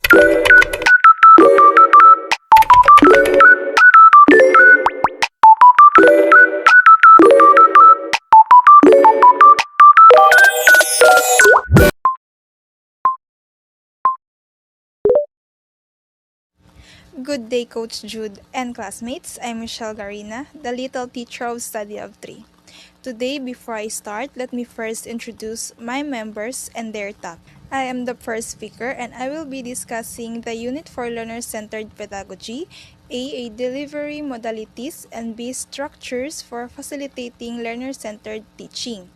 Good day, Coach Jude and classmates. I'm Michelle Garina, the little teacher of Study of Three. Today, before I start, let me first introduce my members and their topic. I am the first speaker, and I will be discussing the Unit for Learner-Centered Pedagogy, A. Delivery modalities, and B. Structures for facilitating learner-centered teaching.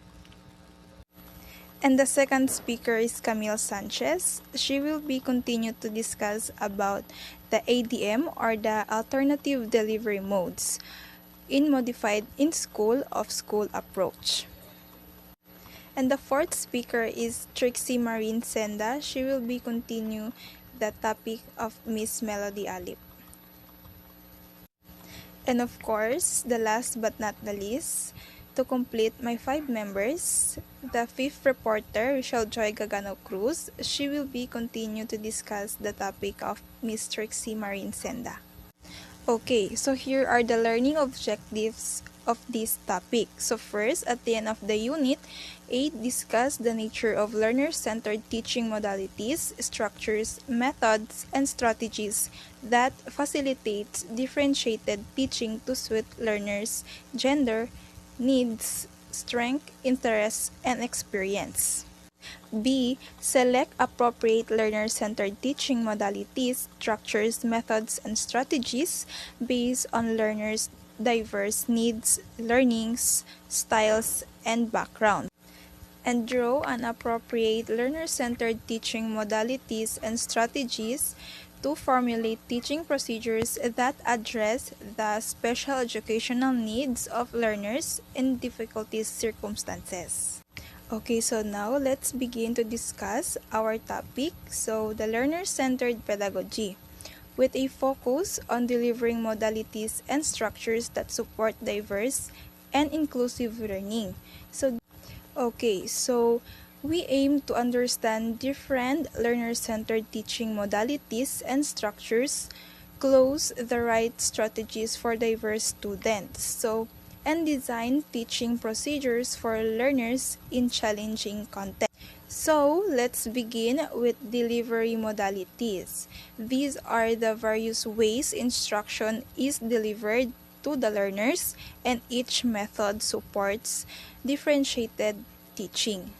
And the second speaker is Camille Sanchez. She will be continued to discuss about the ADM or the alternative delivery modes in modified in-school of-school approach. And the fourth speaker is Trixie Marine Senda. She will be continue the topic of Miss Melody Alip. And of course, the last but not the least, to complete my 5 members, the fifth reporter, Rochelle Joy Gagano Cruz, she will be continue to discuss the topic of Miss Trixie Marine Senda. Okay, so here are the learning objectives of this topic. So first, at the end of the unit, 8 discuss the nature of learner-centered teaching modalities, structures, methods, and strategies that facilitate differentiated teaching to suit learners' gender, needs, strength, interests, and experience. B. Select appropriate learner-centered teaching modalities, structures, methods, and strategies based on learners' diverse needs, learnings, styles, and background. And draw an appropriate learner-centered teaching modalities and strategies to formulate teaching procedures that address the special educational needs of learners in difficult circumstances. Okay, so now let's begin to discuss our topic, so the learner-centered pedagogy, with a focus on delivering modalities and structures that support diverse and inclusive learning. So we aim to understand different learner-centered teaching modalities and structures, close the right strategies for diverse students, and design teaching procedures for learners in challenging contexts. So, let's begin with delivery modalities. These are the various ways instruction is delivered to the learners, and each method supports differentiated teaching.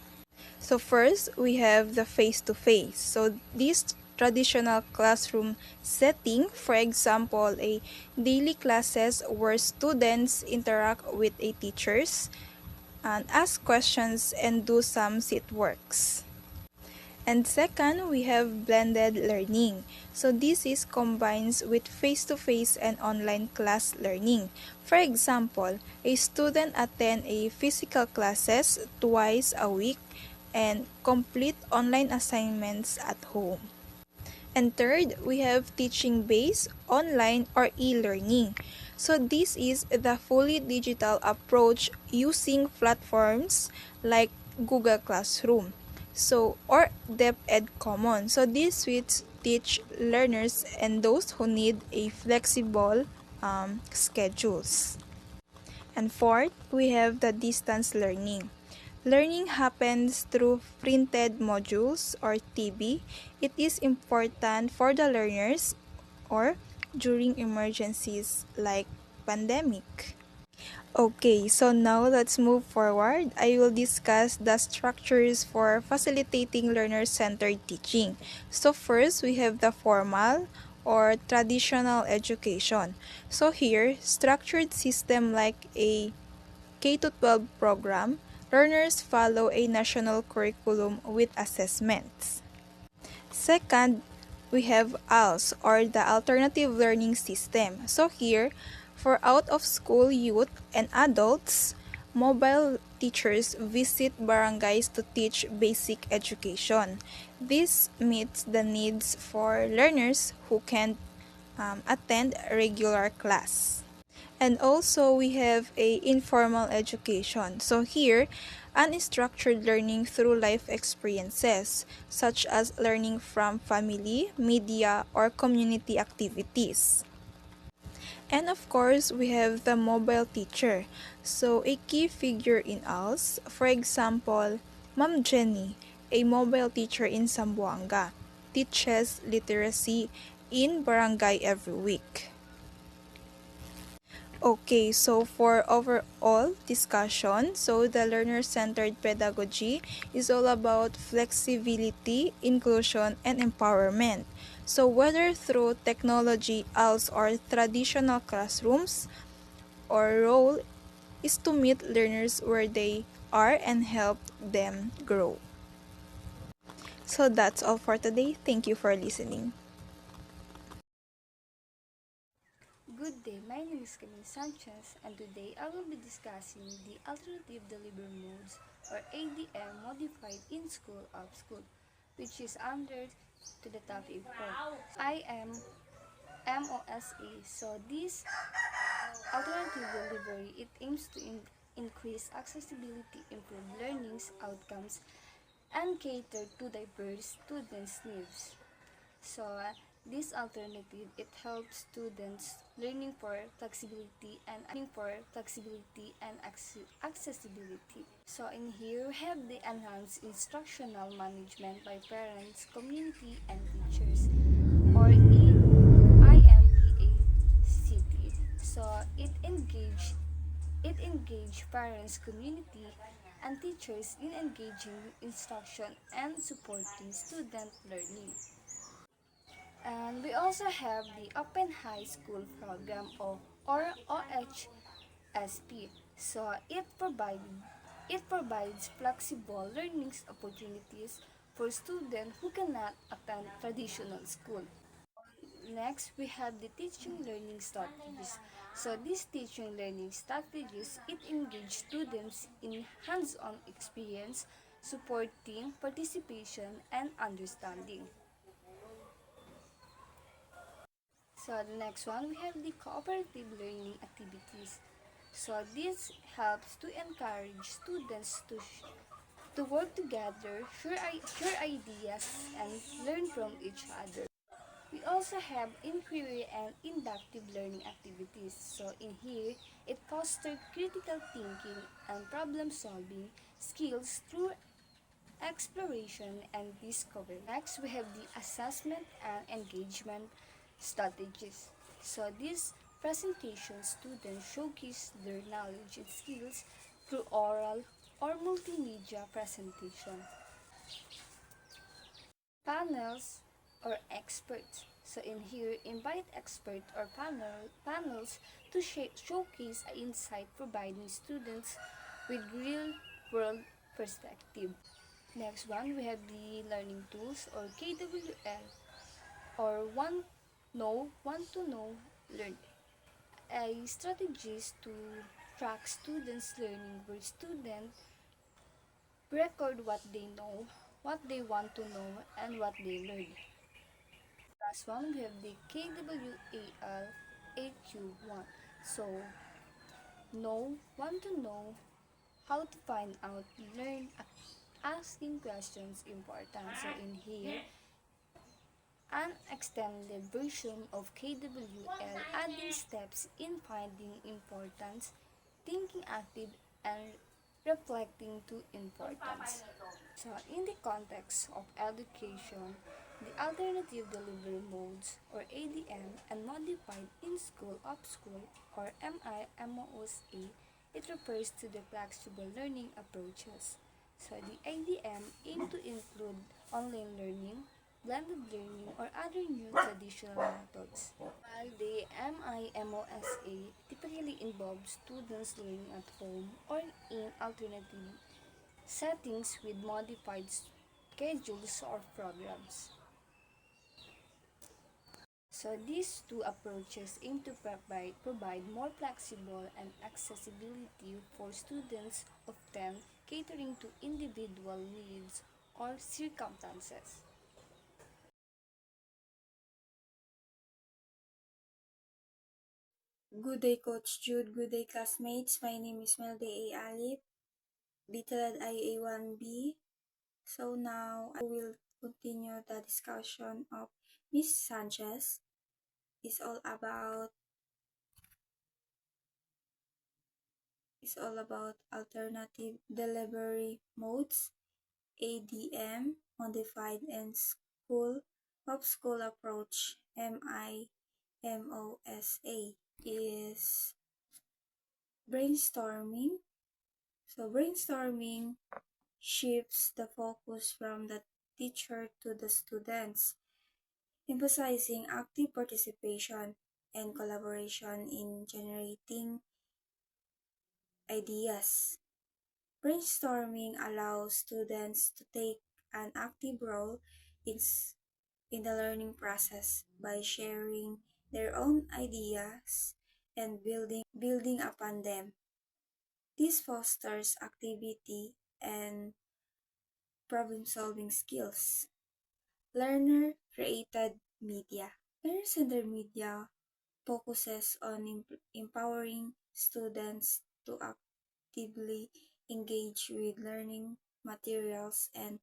So first, we have the face-to-face. So this traditional classroom setting, for example, a daily classes where students interact with a teachers and ask questions and do some sit works. And second, we have blended learning. So this is combines with face-to-face and online class learning. For example, a student attend a physical classes twice a week and complete online assignments at home. And third, we have teaching-based online or e-learning. So this is the fully digital approach using platforms like Google Classroom or DepEd Common. So these suites teach learners and those who need a flexible schedules. And fourth, we have the distance learning. Learning happens through printed modules or TB. It is important for the learners or during emergencies like pandemic. Okay, so now let's move forward. I will discuss the structures for facilitating learner-centered teaching. So first, we have the formal or traditional education. So here, structured system like a K-12 program, learners follow a national curriculum with assessments. Second, we have ALS or the Alternative Learning System. So here, for out-of-school youth and adults, mobile teachers visit barangays to teach basic education. This meets the needs for learners who can't attend regular class. And also we have a informal education. So here, unstructured learning through life experiences, such as learning from family, media, or community activities. And of course, we have the mobile teacher. So, a key figure in ALS, for example, Ma'am Jenny, a mobile teacher in Zamboanga, teaches literacy in barangay every week. Okay, so for overall discussion, so the learner-centered pedagogy is all about flexibility, inclusion, and empowerment. So whether through technology, ALS, or traditional classrooms, our role is to meet learners where they are and help them grow. So that's all for today. Thank you for listening. Good day, my name is Camille Sanchez and today I will be discussing the Alternative Delivery Modes or ADM modified in school of school, which is under to the topic for I am MOSA. So this alternative delivery, it aims to increase accessibility, improve learning outcomes, and cater to diverse students' needs. So this alternative, it helps students learning for flexibility and accessibility. So in here we have the enhanced instructional management by parents, community, and teachers, or IMPACT. So it engage parents, community, and teachers in engaging instruction and supporting student learning. And we also have the Open High School Program or OHSP. So it provides flexible learning opportunities for students who cannot attend traditional school. Next, we have the teaching learning strategies. So these teaching learning strategies, it engages students in hands-on experience, supporting participation and understanding. So the next one, we have the cooperative learning activities. So this helps to encourage students to work together, share ideas, and learn from each other. We also have inquiry and inductive learning activities. So in here, it fosters critical thinking and problem solving skills through exploration and discovery. Next, we have the assessment and engagement strategies. So these presentations, students showcase their knowledge and skills through oral or multimedia presentation. Panels or experts. So in here, invite expert or panels to showcase insight, providing students with real world perspective. Next one, we have the learning tools or KWL or want to know learn. A strategies to track students' learning where students record what they know, what they want to know, and what they learn. Last one, we have the KWAL AQ1. So, want to know, how to find out, learn, asking questions important. So in here, an extended version of KWL adding steps in finding importance, thinking active, and reflecting to importance. So, in the context of education, the alternative delivery modes or ADM and modified in school of school or MIMOSA, it refers to the flexible learning approaches. So, the ADM aim to include online learning, blended learning, or other new traditional methods. While the MIMOSA typically involves students learning at home or in alternative settings with modified schedules or programs. So these two approaches aim to provide more flexible and accessibility for students, often catering to individual needs or circumstances. Good day, Coach Jude. Good day, classmates. My name is Melody A. Alip. Bitelad IA1B. So now I will continue the discussion of Miss Sanchez. It's all about alternative delivery modes, ADM, modified and school approach, MIMOSA, is brainstorming. So brainstorming shifts the focus from the teacher to the students, emphasizing active participation and collaboration in generating ideas. Brainstorming allows students to take an active role in, in the learning process by sharing their own ideas and building upon them. This fosters activity and problem solving skills. Learner created media. Learner centered media focuses on empowering students to actively engage with learning materials and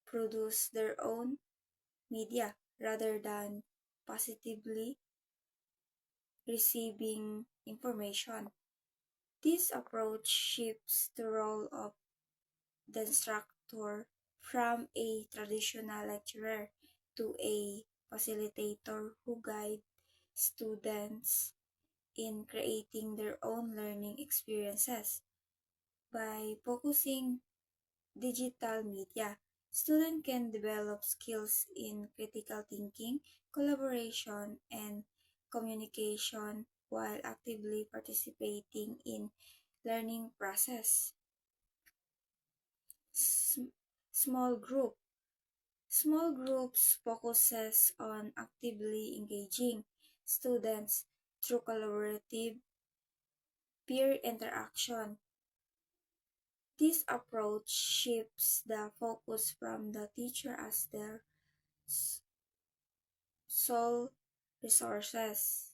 produce their own media rather than positively receiving information. This approach shifts the role of the instructor from a traditional lecturer to a facilitator who guides students in creating their own learning experiences. By focusing digital media, students can develop skills in critical thinking, collaboration, and communication while actively participating in learning process. Small group. Small groups focuses on actively engaging students through collaborative peer interaction. This approach shifts the focus from the teacher as their sole resources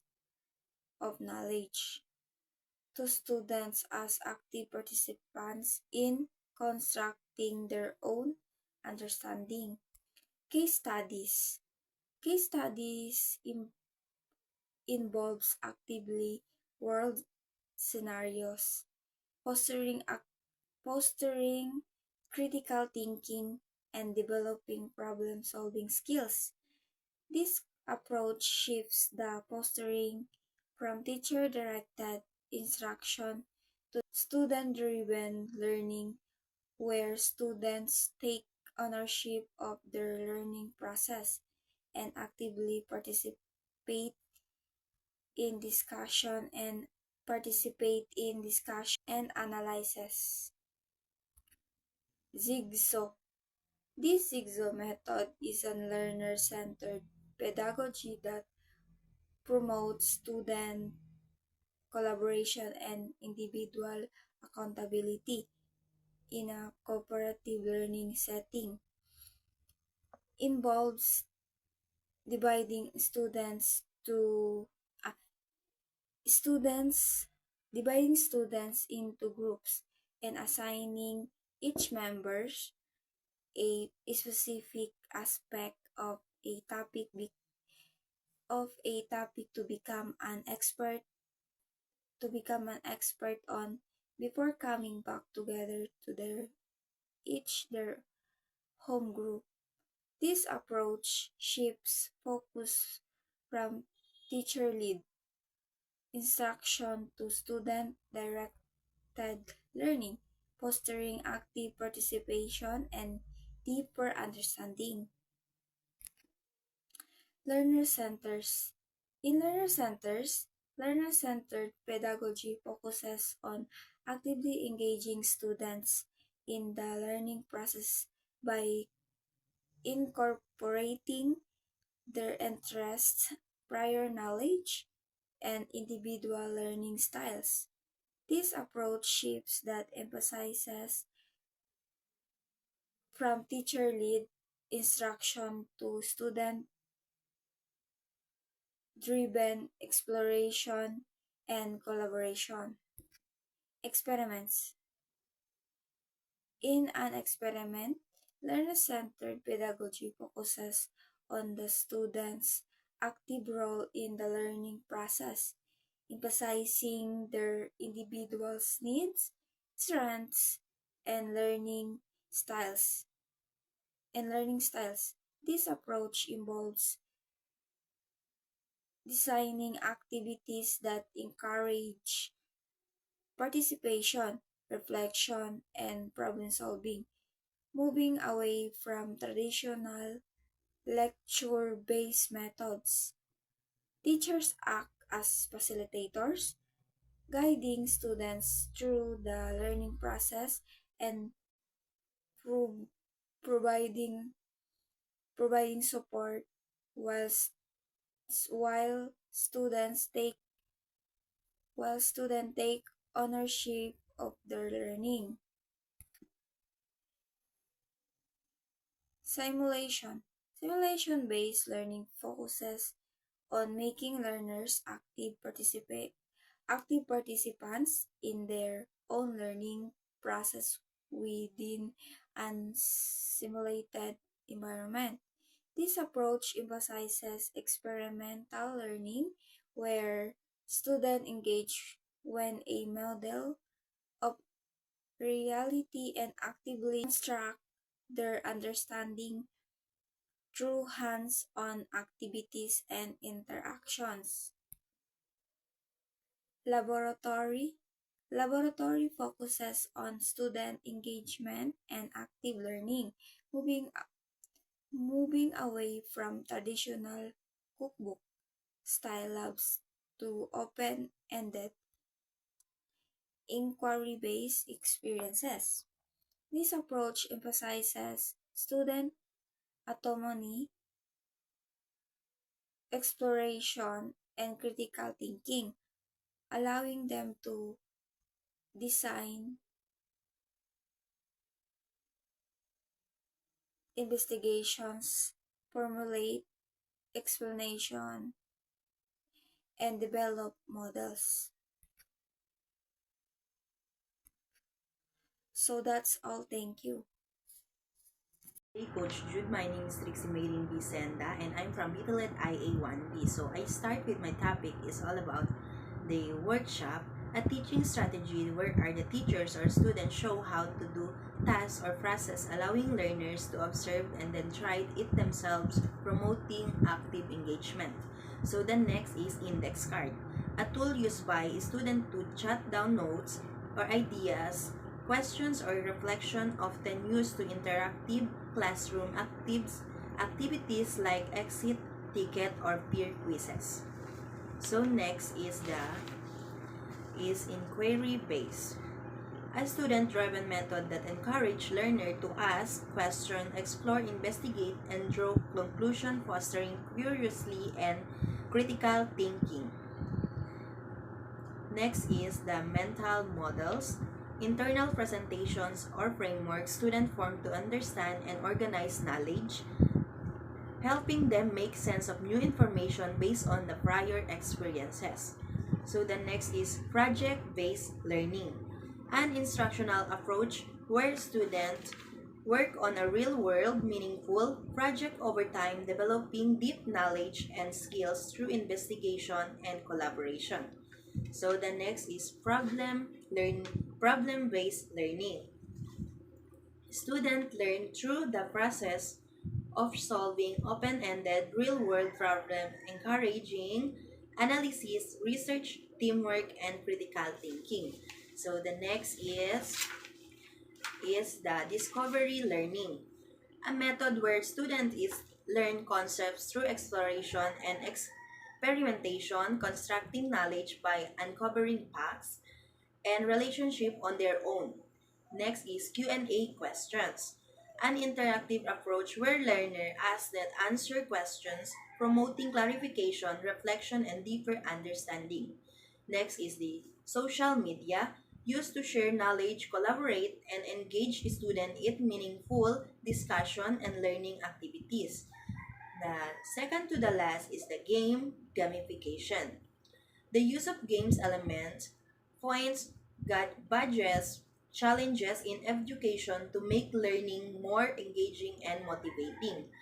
of knowledge to students as active participants in constructing their own understanding. Case studies. Case studies involves actively world scenarios, fostering fostering critical thinking, and developing problem solving skills. This approach shifts the fostering from teacher directed instruction to student driven learning, where students take ownership of their learning process and actively participate in discussion and analysis. Zigzag. This Zigzag method is a learner-centered pedagogy that promotes student collaboration and individual accountability in a cooperative learning setting. Involves dividing uh, students students into groups and assigning each members a specific aspect of a topic to become an expert on before coming back together to their home group. This approach shifts focus from teacher led instruction to student directed learning, fostering active participation and deeper understanding. Learner centers. In learner centered pedagogy focuses on actively engaging students in the learning process by incorporating their interests, prior knowledge, and individual learning styles. This approach shifts that emphasizes from teacher led instruction to student driven exploration and collaboration. Experiments. In an experiment, learner-centered pedagogy focuses on the student's active role in the learning process, emphasizing their individual's needs, strengths, and learning styles. This approach involves designing activities that encourage participation, reflection, and problem solving, moving away from traditional lecture based methods. Teachers act as facilitators, guiding students through the learning process and pro- providing providing support while while students take take ownership of their learning. Simulation. Simulation based learning focuses on making learners active participants in their own learning process within an simulated environment. This approach emphasizes experimental learning where students engage when a model of reality and actively construct their understanding through hands-on activities and interactions. Laboratory. Laboratory focuses on student engagement and active learning, moving, moving away from traditional cookbook style labs to open-ended inquiry-based experiences. This approach emphasizes student autonomy, exploration, and critical thinking, allowing them to design investigations, formulate explanation, and develop models. So that's all. Thank you. Hey Coach Jude, my name is Trixie Maylin Vicenda and I'm from Bitalet IA1B. So I start with my topic is all about the workshop, a teaching strategy where are the teachers or students show how to do tasks or process allowing learners to observe and then try it themselves, promoting active engagement. So the next is index card, a tool used by a student to jot down notes or ideas, questions or reflection often used to interactive classroom activities like exit ticket or peer quizzes. So next is inquiry based, a student-driven method that encourages learner to ask, question, explore, investigate, and draw conclusion, fostering curiosity and critical thinking. Next is the mental models, internal presentations or frameworks student form to understand and organize knowledge, helping them make sense of new information based on the prior experiences. So the next is project-based learning, an instructional approach where students work on a real-world, meaningful project over time, developing deep knowledge and skills through investigation and collaboration. So the next is problem-based learning. Students learn through the process of solving open-ended real-world problems, encouraging analysis, research, teamwork, and critical thinking. So the next is the discovery learning, a method where students learn concepts through exploration and experimentation, constructing knowledge by uncovering facts and relationship on their own. Next is Q&A questions, an interactive approach where learner asks and answer questions, promoting clarification, reflection, and deeper understanding. Next is the social media, used to share knowledge, collaborate, and engage students in meaningful discussion and learning activities. The second to the last is the gamification. The use of games element, points, got badges, challenges in education to make learning more engaging and motivating.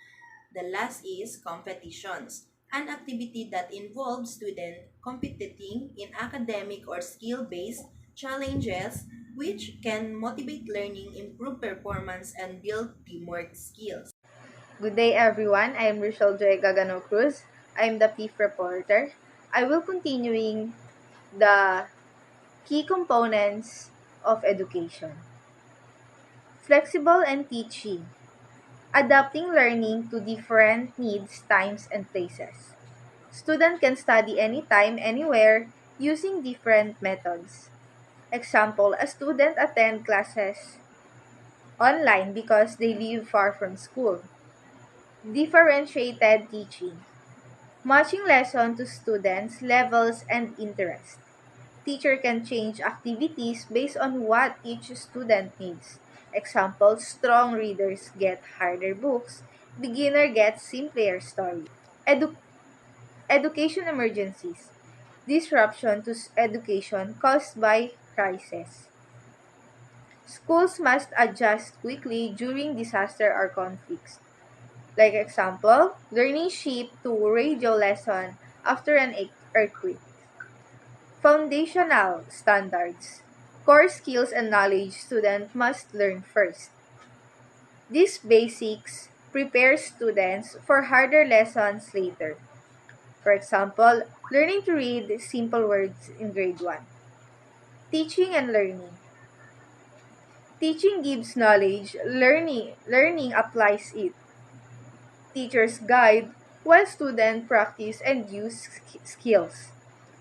The last is competitions, an activity that involves students competing in academic or skill-based challenges which can motivate learning, improve performance, and build teamwork skills. Good day, everyone. I am Rochelle Joy Gagano Cruz. I am the PIF reporter. I will continuing the key components of education. Flexible and teaching. Adapting learning to different needs, times, and places. Student can study anytime, anywhere, using different methods. Example, a student attend classes online because they live far from school. Differentiated teaching. Matching lesson to students' levels and interest. Teacher can change activities based on what each student needs. Example, strong readers get harder books, beginner gets simpler stories. Edu- education emergencies. Disruption to education caused by crisis. Schools must adjust quickly during disaster or conflicts. Like example, learning shift to radio lesson after an earthquake. Foundational standards. Core skills and knowledge student must learn first. These basics prepare students for harder lessons later. For example, learning to read simple words in grade 1. Teaching and learning. Teaching gives knowledge, learning applies it. Teachers guide while students practice and use skills.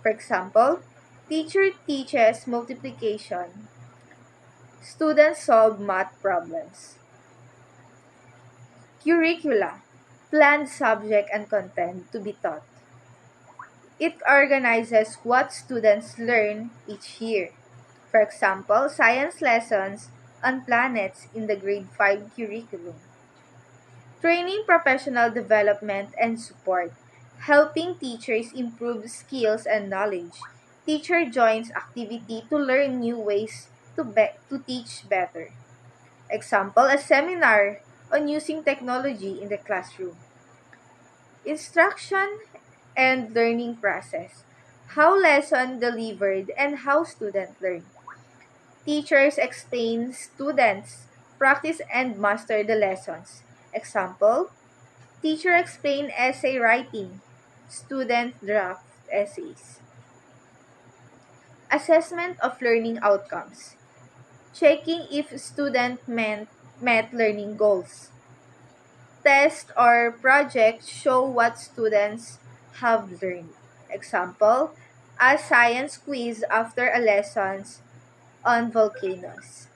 For example, teacher teaches multiplication, students solve math problems. Curricula, planned subject and content to be taught. It organizes what students learn each year. For example, science lessons on planets in the grade 5 curriculum. Training, professional development, and support. Helping teachers improve skills and knowledge. Teacher joins activity to learn new ways to teach better. Example, a seminar on using technology in the classroom. Instruction and learning process. How lesson delivered and how student learn. Teachers explain, students practice and master the lessons. Example, teacher explain essay writing, student draft essays. Assessment of learning outcomes. Checking if student met learning goals. Test or projects show what students have learned. Example, a science quiz after a lessons on volcanoes.